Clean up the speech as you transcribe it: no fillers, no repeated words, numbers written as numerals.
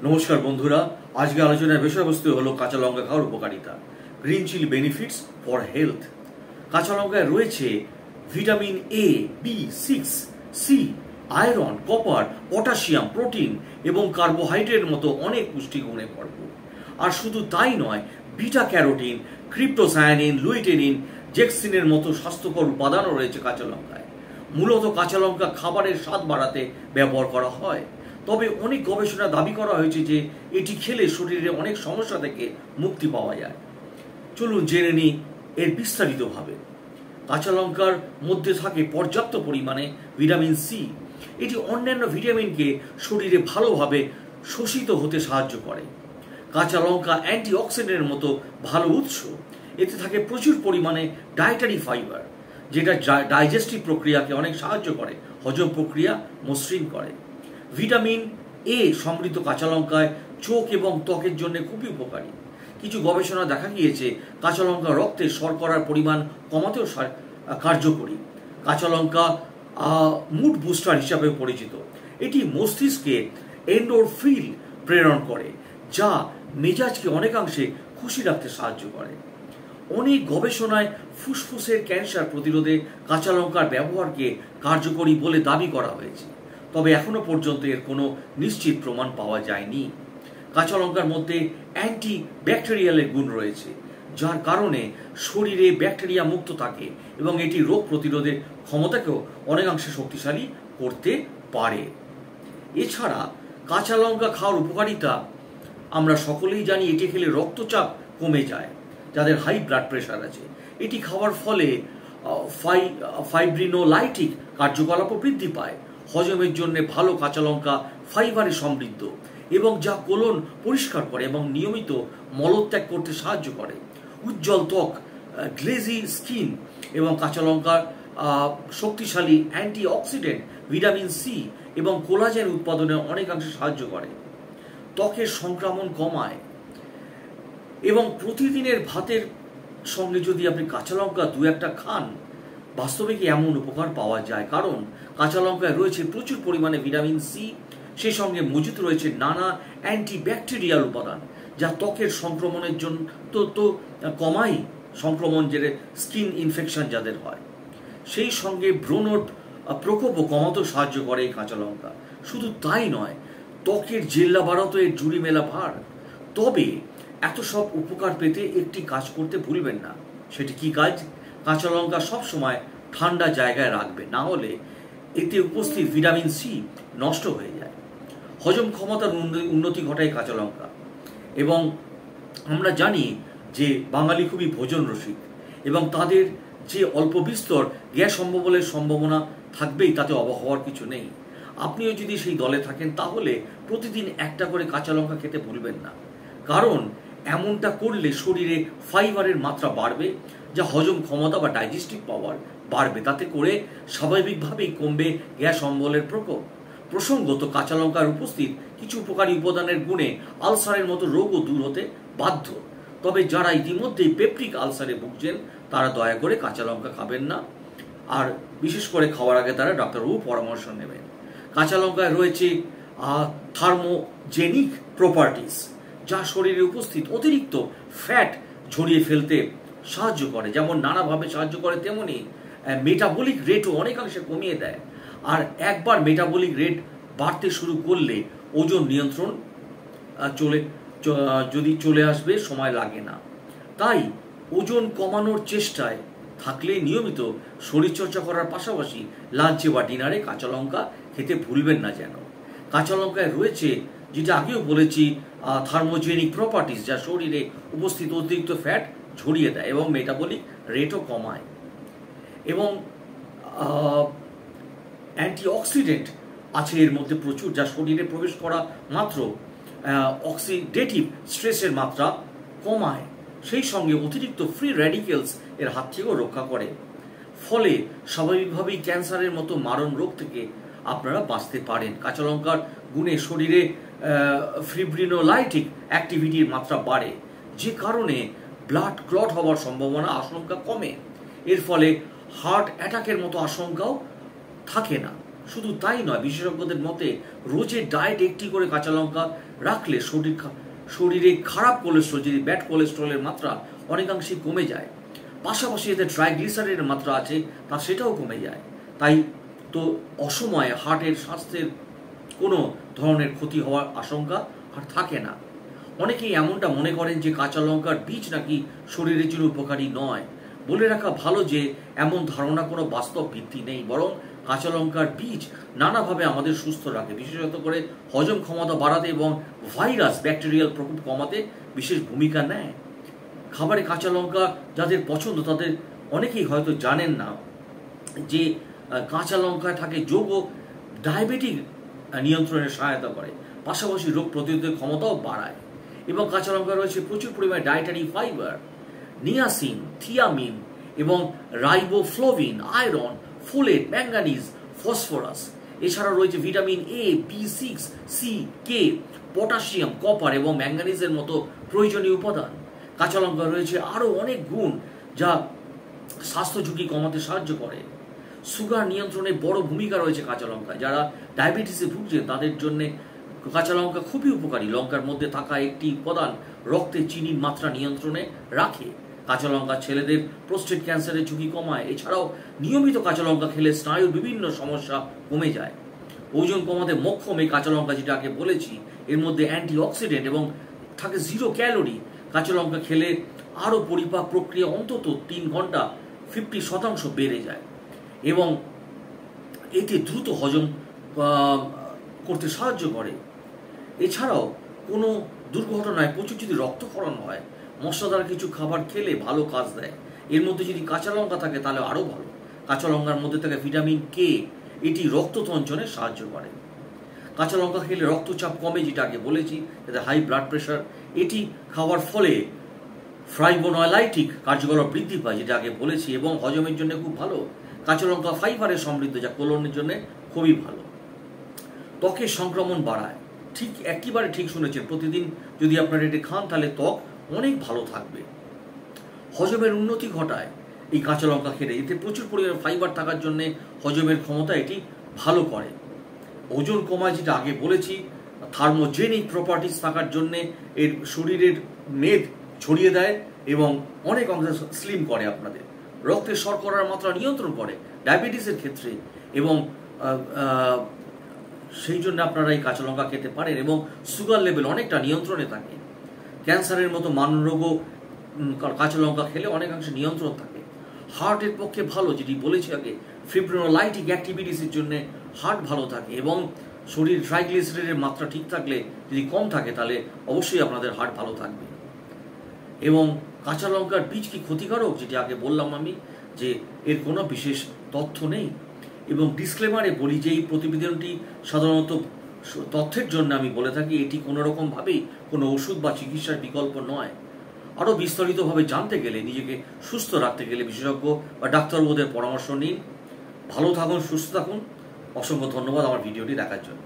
নমস্কার বন্ধুরা, আজকে আলোচনার বিষয়বস্তু হলো কাঁচা লঙ্কা খাওয়ার উপকারিতা। Green chili benefits for health. কাঁচা লঙ্কায় রয়েছে vitamin A, B, 6, C, iron, copper, potassium, protein এবং কার্বোহাইড্রেটের মতো অনেক পুষ্টিগুণে ভরপুর। আর শুধু তাই নয়, বিটা ক্যারোটিন, ক্রিপ্টোসায়ানিন, লুইটেনিন, জেক্সিনের মতো স্বাস্থ্যকর উপাদানও রয়েছে কাঁচা লঙ্কায়। মূলত কাঁচা লঙ্কা খাবারের স্বাদ বাড়াতে ব্যবহার করা হয়। তবে অনেক গবেষণা দাবি করা হয়েছে যে এটি খেলে শরীরে অনেক সমস্যা থেকে মুক্তি পাওয়া যায়। চলুন জেনে নিই এর বিস্তারিতভাবে। কাঁচা লঙ্কার মধ্যে থাকে পর্যাপ্ত পরিমাণে ভিটামিন সি। এটি অন্যান্য ভিটামিনকে শরীরে ভালোভাবে শোষিত হতে সাহায্য করে। কাঁচা লঙ্কা অ্যান্টিঅক্সিডেন্টের মতো ভালো উৎস। এতে থাকে প্রচুর পরিমাণে ডায়েটারি ফাইবার, যেটা ডাইজেস্টিভ প্রক্রিয়াকে অনেক সাহায্য করে, হজম প্রক্রিয়া মসৃণ করে। ভিটামিন এ সমৃদ্ধ কাঁচা লঙ্কায় চোখ এবং ত্বকের জন্য খুবই উপকারী। কিছু গবেষণা দেখা গিয়েছে কাঁচা লঙ্কা রক্তে শর্করার পরিমাণ কমাতেও কার্যকরী। কাঁচা লঙ্কা মুড বুস্টার হিসাবে পরিচিত। এটি মস্তিষ্কে এন্ডোরফিন প্রেরণ করে, যা মেজাজকে অনেকাংশে খুশি রাখতে সাহায্য করে। অনেক গবেষণায় ফুসফুসের ক্যান্সার প্রতিরোধে কাঁচা লঙ্কার ব্যবহারকে কার্যকরী বলে দাবি করা হয়েছে, তবে এখনো পর্যন্ত এর কোনো নিশ্চিত প্রমাণ পাওয়া যায়নি। কাঁচা লঙ্কার মধ্যে অ্যান্টি ব্যাকটেরিয়ালের গুণ রয়েছে, যার কারণে শরীরে ব্যাকটেরিয়া মুক্ত থাকে এবং এটি রোগ প্রতিরোধের ক্ষমতাকেও অনেকাংশে শক্তিশালী করতে পারে। এছাড়া কাঁচা লঙ্কা খাওয়ার উপকারিতা আমরা সকলেই জানি। এটি খেলে রক্তচাপ কমে যায় যাদের হাই ব্লাড প্রেশার আছে। এটি খাওয়ার ফলে ফাইব্রিনোলাইটিক কার্যকলাপও বৃদ্ধি পায়। হজমের জন্য ভালো কাঁচা লঙ্কা ফাইবারে সমৃদ্ধ এবং যা কোলন পরিষ্কার করে এবং নিয়মিত মলত্যাগ করতে সাহায্য করে। উজ্জ্বল ত্বক, গ্লেজি স্কিন এবং কাঁচা লঙ্কার শক্তিশালী অ্যান্টিঅক্সিডেন্ট ভিটামিন সি এবং কোলাজেন উৎপাদনে অনেকাংশে সাহায্য করে। ত্বকের সংক্রমণ কমায় এবং প্রতিদিনের ভাতের সঙ্গে যদি আপনি কাঁচা লঙ্কা দু একটা খান, বাস্তবে কি এমন উপকার পাওয়া যায়। কারণ কাঁচা লঙ্কায় রয়েছে প্রচুর পরিমাণে ভিটামিন সি, সেই সঙ্গে মজুত রয়েছে নানা অ্যান্টিব্যাকটেরিয়াল উপাদান, যা ত্বকের সংক্রমণের জন্য তো কমাই, সংক্রমণ যেটা স্কিন ইনফেকশন যাদের হয়, সেই সঙ্গে ব্রণর প্রকোপও কমাতেও সাহায্য করে এই কাঁচা লঙ্কা। শুধু তাই নয়, ত্বকের জেল্লা বাড়াতে এর জুড়ি মেলা ভার। তবে এত সব উপকার পেতে একটি কাজ করতে ভুলবেন না। সেটি কি কাজ? কাঁচা লঙ্কা সবসময় ঠান্ডা জায়গায় রাখবে, না হলে এতে উপস্থিত ভিটামিন সি নষ্ট হয়ে যায়। হজম ক্ষমতার উন্নতি ঘটায় কাঁচা লঙ্কা। এবং আমরা জানি যে বাঙালি খুবই ভোজন রসিক এবং তাদের যে অল্প বিস্তর গ্যাস অম্বলের সম্ভাবনা থাকবেই, তাতে অবাক হওয়ার কিছু নেই। আপনিও যদি সেই দলে থাকেন তাহলে প্রতিদিন একটা করে কাঁচা লঙ্কা খেতে ভুলবেন না। কারণ এমনটা করলে শরীরে ফাইবারের মাত্রা বাড়বে, যা হজম ক্ষমতা বা ডাইজেস্টিভ পাওয়ার বাড়বে। তাতে করে স্বাভাবিকভাবেই কমবে গ্যাস অম্বলের প্রকোপ। প্রসঙ্গত, কাঁচা লঙ্কার উপস্থিত কিছু উপকারী উপাদানের গুণে আলসারের মতো রোগও দূর হতে বাধ্য। তবে যারা ইতিমধ্যেই পেপটিক আলসারে ভুগছেন তারা দয়া করে কাঁচা লঙ্কা খাবেন না, আর বিশেষ করে খাওয়ার আগে তারা ডাক্তারবাবু পরামর্শ নেবেন। কাঁচা লঙ্কায় রয়েছে থার্মোজেনিক প্রপার্টিস, যা শরীরে উপস্থিত অতিরিক্ত ফ্যাট ঝরিয়ে ফেলতে সাহায্য করে। যেমন নানাভাবে সাহায্য করে, তেমনি মেটাবলিক রেটও অনেকাংশে কমিয়ে দেয়। আর একবার মেটাবলিক রেট বাড়তে শুরু করলে ওজন নিয়ন্ত্রণ যদি চলে আসবে সময় লাগে না। তাই ওজন কমানোর চেষ্টায় থাকলে নিয়মিত শরীরচর্চা করার পাশাপাশি লাঞ্চে বা ডিনারে কাঁচা লঙ্কা খেতে ভুলবেন না যেন। কাঁচা লঙ্কায় রয়েছে, যেটা আগেও বলেছি, থার্মোজেনিক প্রপার্টিস, যা শরীরে উপস্থিত অতিরিক্ত ফ্যাট ঝরিয়ে দেয় এবং মেটাবলিক রেটও কমায়। এবং অ্যান্টিঅক্সিডেন্ট আছে এর মধ্যে প্রচুর, যা শরীরে প্রবেশ করা মাত্র অক্সিডেটিভ স্ট্রেসের মাত্রা কমায়। সেই সঙ্গে অতিরিক্ত ফ্রি র্যাডিক্যালস এর হাত থেকেও রক্ষা করে। ফলে স্বাভাবিকভাবেই ক্যান্সারের মতো মারণ রোগ থেকে আপনারা বাঁচতে পারেন। কাঁচা লঙ্কার গুণে শরীরে ফিব্রিনোলাইটিক অ্যাক্টিভিটির মাত্রা বাড়ে, যে কারণে ব্লাড ক্লট হওয়ার সম্ভাবনা আশঙ্কা কমে। এর ফলে হার্ট অ্যাটাকের মতো আশঙ্কাও থাকে না। শুধু তাই নয়, বিশেষজ্ঞদের মতে রোজের ডায়েট একটি করে কাঁচা লঙ্কা রাখলে শরীরে খারাপ কোলেস্ট্রল, যদি ব্যাড কোলেস্ট্রলের মাত্রা অনেকাংশে কমে যায়, পাশাপাশি এতে ট্রাইগ্লিসারাইডের মাত্রা আছে তা সেটাও কমে যায়। তাই তো অসময়ে হার্টের স্বাস্থ্যের কোনো ধরনের ক্ষতি হওয়ার আশঙ্কা আর থাকে না। অনেকেই এমনটা মনে করেন যে কাঁচা লঙ্কার বীজ নাকি শরীরের জন্য উপকারী নয়। বলে রাখা ভালো যে এমন ধারণা কোনো বাস্তব ভিত্তি নেই, বরং কাঁচা লঙ্কার বীজ নানাভাবে আমাদের সুস্থ রাখে, বিশেষত করে হজম ক্ষমতা বাড়াতে এবং ভাইরাস ব্যাকটেরিয়াল প্রকোপ কমাতে বিশেষ ভূমিকা নেয়। খাবারে কাঁচা লঙ্কা যাদের পছন্দ তাদের অনেকেই হয়তো জানেন না যে কাঁচা লঙ্কায় থাকে যৌগ ডায়াবেটিক নিয়ন্ত্রণে সহায়তা করে, পাশাপাশি রোগ প্রতিরোধের ক্ষমতাও বাড়ায়। এবং কাঁচা লঙ্কা রয়েছে প্রচুর পরিমাণে ডায়েটারি ফাইবার, নিয়াসিন, থিয়ামিন এবং riboflavin, iron, folate, manganese, phosphorus. এছাড়া রয়েছে vitamin A, B6, C, K, potassium, copper এবং ম্যাঙ্গানিজের মতো প্রয়োজনীয় উপাদান। কাঁচা লঙ্কা রয়েছে আরও অনেক গুণ যা স্বাস্থ্য ঝুঁকি কমাতে সাহায্য করে। সুগার নিয়ন্ত্রণে বড় ভূমিকা রয়েছে কাঁচা লঙ্কা। যারা ডায়াবেটিসে ভুগছেন তাদের জন্য কাঁচা লঙ্কা খুবই উপকারী। লঙ্কার মধ্যে থাকা একটি উপাদান রক্তে চিনির মাত্রা নিয়ন্ত্রণে রাখে। কাঁচা লঙ্কা ছেলেদের প্রোস্টেট ক্যান্সারের ঝুঁকি কমায়। এছাড়াও নিয়মিত কাঁচা লঙ্কা খেলে স্নায়ুর বিভিন্ন সমস্যা কমে যায়। ওজন কমাতে মোক্ষম এই কাঁচা লঙ্কা, যেটা আগে বলেছি, এর মধ্যে অ্যান্টিঅক্সিডেন্ট এবং থাকে 0 ক্যালোরি। কাঁচা লঙ্কা খেলে আরও পরিপাক প্রক্রিয়া অন্তত 3 ঘন্টা 50% বেড়ে যায় এবং এতে দ্রুত হজম করতে সাহায্য করে। এছাড়াও কোনো দুর্ঘটনায় প্রচুর যদি রক্তক্ষরণ হয়, মশলাদার কিছু খাবার খেলে ভালো কাজ দেয়। এর মধ্যে যদি কাঁচা লঙ্কা থাকে তাহলে আরও ভালো। কাঁচা লঙ্কার মধ্যে থাকে ভিটামিন কে, এটি রক্ত তঞ্চনে সাহায্য করে। কাঁচা লঙ্কা খেলে রক্তচাপ কমে, যেটা আগে বলেছি, যাতে হাই ব্লাড প্রেশার, এটি খাওয়ার ফলে ফ্লাইভোনয়েলাইটিক কার্যকলাপ বৃদ্ধি পায়, যেটা আগে বলেছি, এবং হজমের জন্য খুব ভালো। কাঁচা লঙ্কা ফাইবারে সমৃদ্ধ, যা কোলনের জন্য খুবই ভালো। ত্বকের সংক্রমণ বাড়ায়, ঠিক একেবারে ঠিক শুনেছেন। প্রতিদিন যদি আপনারা এটি খান তাহলে ত্বক অনেক ভালো থাকবে। হজমের উন্নতি ঘটায় এই কাঁচা লঙ্কা খেলে, এতে প্রচুর পরিমাণে ফাইবার থাকার জন্য হজমের ক্ষমতা এটি ভালো করে। ওজন কমায়, যেটা আগে বলেছি। থার্মোজেনিক প্রপার্টিস থাকার জন্য এর শরীরের মেদ ছড়িয়ে দেয় এবং অনেক অংশে স্লিম করে আপনাদের। রক্তের শর্করার মাত্রা নিয়ন্ত্রণ করে ডায়াবেটিসের ক্ষেত্রে, এবং সেই জন্য আপনারা এই কাঁচা লঙ্কা খেতে পারেন এবং সুগার লেভেল অনেকটা নিয়ন্ত্রণে থাকে। ক্যান্সারের মতো মানরোগও কাঁচা লঙ্কা খেলে অনেকাংশে নিয়ন্ত্রণ থাকে। হার্টের পক্ষে ভালো, যেটি বলেছি আগে, ফিব্রিনোলাইটিক অ্যাক্টিভিটিসের জন্য হার্ট ভালো থাকে এবং শরীর ট্রাইগ্লিসারাইডের মাত্রা ঠিক থাকলে, যদি কম থাকে তাহলে অবশ্যই আপনাদের হার্ট ভালো থাকবে। এবং কাঁচা লঙ্কার বীজ কি ক্ষতিকারক, যেটি আগে বললাম আমি, যে এর কোনো বিশেষ তথ্য নেই। এবং ডিসক্লেমারে বলি যে এই প্রতিবেদনটি সাধারণত তথ্যের জন্য আমি বলে থাকি, এটি কোনো রকমভাবেই কোনো ওষুধ বা চিকিৎসার বিকল্প নয়। আরও বিস্তারিতভাবে জানতে গেলে, নিজেকে সুস্থ রাখতে গেলে বিশেষজ্ঞ বা ডাক্তারবাবুদের পরামর্শ নিন। ভালো থাকুন, সুস্থ থাকুন। অসংখ্য ধন্যবাদ আমার ভিডিওটি দেখার জন্য।